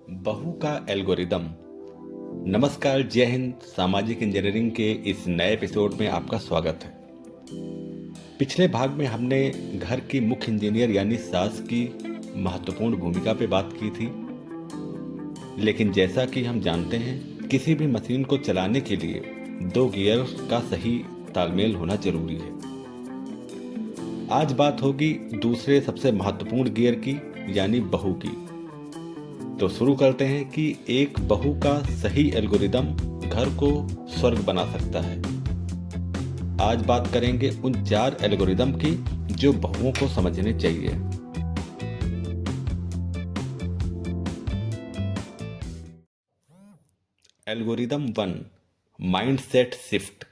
बहू का एल्गोरिदम। नमस्कार, जय हिंद। सामाजिक इंजीनियरिंग के इस नए एपिसोड में आपका स्वागत है। पिछले भाग में हमने घर की मुख्य इंजीनियर यानी सास की महत्वपूर्ण भूमिका पे बात की थी। लेकिन जैसा कि हम जानते हैं, किसी भी मशीन को चलाने के लिए दो गियर का सही तालमेल होना जरूरी है। आज बात होगी दूसरे सबसे महत्वपूर्ण गियर की यानी बहू की। तो शुरू करते हैं कि एक बहू का सही एल्गोरिदम घर को स्वर्ग बना सकता है। आज बात करेंगे उन 4 एल्गोरिदम की जो बहुओं को समझने चाहिए। Algorithm 1, mindset shift.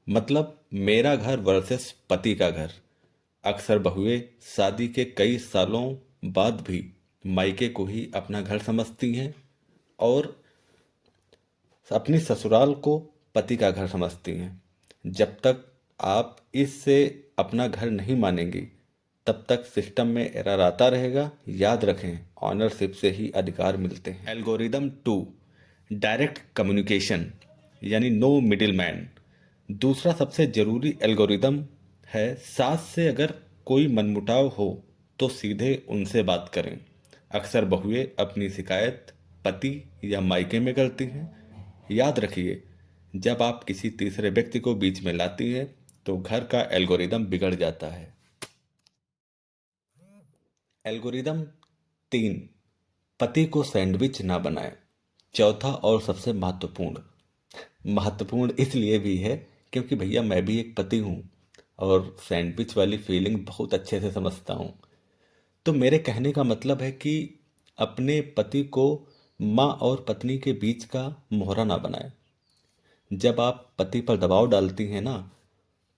मतलब मेरा घर वर्सेस पति का घर। अक्सर बहुएं शादी के कई सालों बाद भी मायके को ही अपना घर समझती हैं और अपनी ससुराल को पति का घर समझती हैं। जब तक आप इससे अपना घर नहीं मानेंगी, तब तक सिस्टम में एरर आता रहेगा। याद रखें, ऑनरशिप से ही अधिकार मिलते हैं। एल्गोरिदम 2, डायरेक्ट कम्युनिकेशन यानी नो मिडिल मैन। दूसरा सबसे जरूरी एल्गोरिदम है, सास से अगर कोई मनमुटाव हो तो सीधे उनसे बात करें। अक्सर बहुएं अपनी शिकायत पति या मायके में करती हैं। याद रखिए, जब आप किसी तीसरे व्यक्ति को बीच में लाती हैं तो घर का एल्गोरिदम बिगड़ जाता है। एल्गोरिदम 3, पति को सैंडविच ना बनाएं। चौथा और सबसे महत्वपूर्ण इसलिए भी है क्योंकि भैया मैं भी एक पति हूँ और सैंडविच वाली फीलिंग बहुत अच्छे से समझता हूँ। तो मेरे कहने का मतलब है कि अपने पति को माँ और पत्नी के बीच का मोहरा ना बनाएं। जब आप पति पर दबाव डालती हैं ना,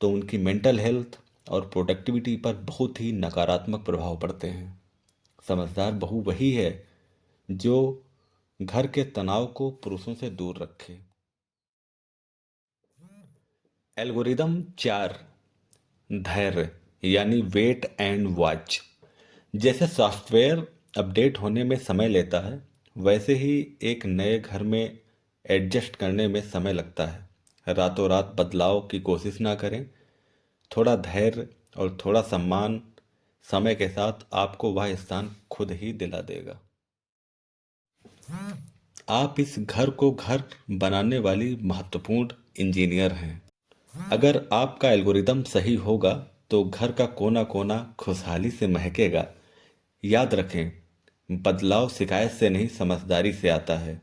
तो उनकी मेंटल हेल्थ और प्रोडक्टिविटी पर बहुत ही नकारात्मक प्रभाव पड़ते हैं। समझदार बहू वही है जो घर के तनाव को पुरुषों से दूर रखे। एल्गोरिदम 4, धैर्य यानी वेट एंड वॉच। जैसे सॉफ्टवेयर अपडेट होने में समय लेता है, वैसे ही एक नए घर में एडजस्ट करने में समय लगता है। रातों रात बदलाव की कोशिश ना करें। थोड़ा धैर्य और थोड़ा सम्मान समय के साथ आपको वह स्थान खुद ही दिला देगा। आप इस घर को घर बनाने वाली महत्वपूर्ण इंजीनियर हैं। अगर आपका एल्गोरिदम सही होगा तो घर का कोना कोना खुशहाली से महकेगा। याद रखें, बदलाव शिकायत से नहीं समझदारी से आता है।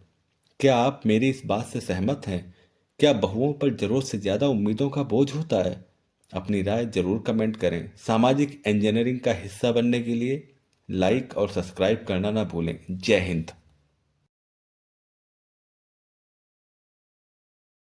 क्या आप मेरी इस बात से सहमत हैं? क्या बहुओं पर जरूरत से ज़्यादा उम्मीदों का बोझ होता है? अपनी राय जरूर कमेंट करें। सामाजिक इंजीनियरिंग का हिस्सा बनने के लिए लाइक और सब्सक्राइब करना ना भूलें। जय हिंद।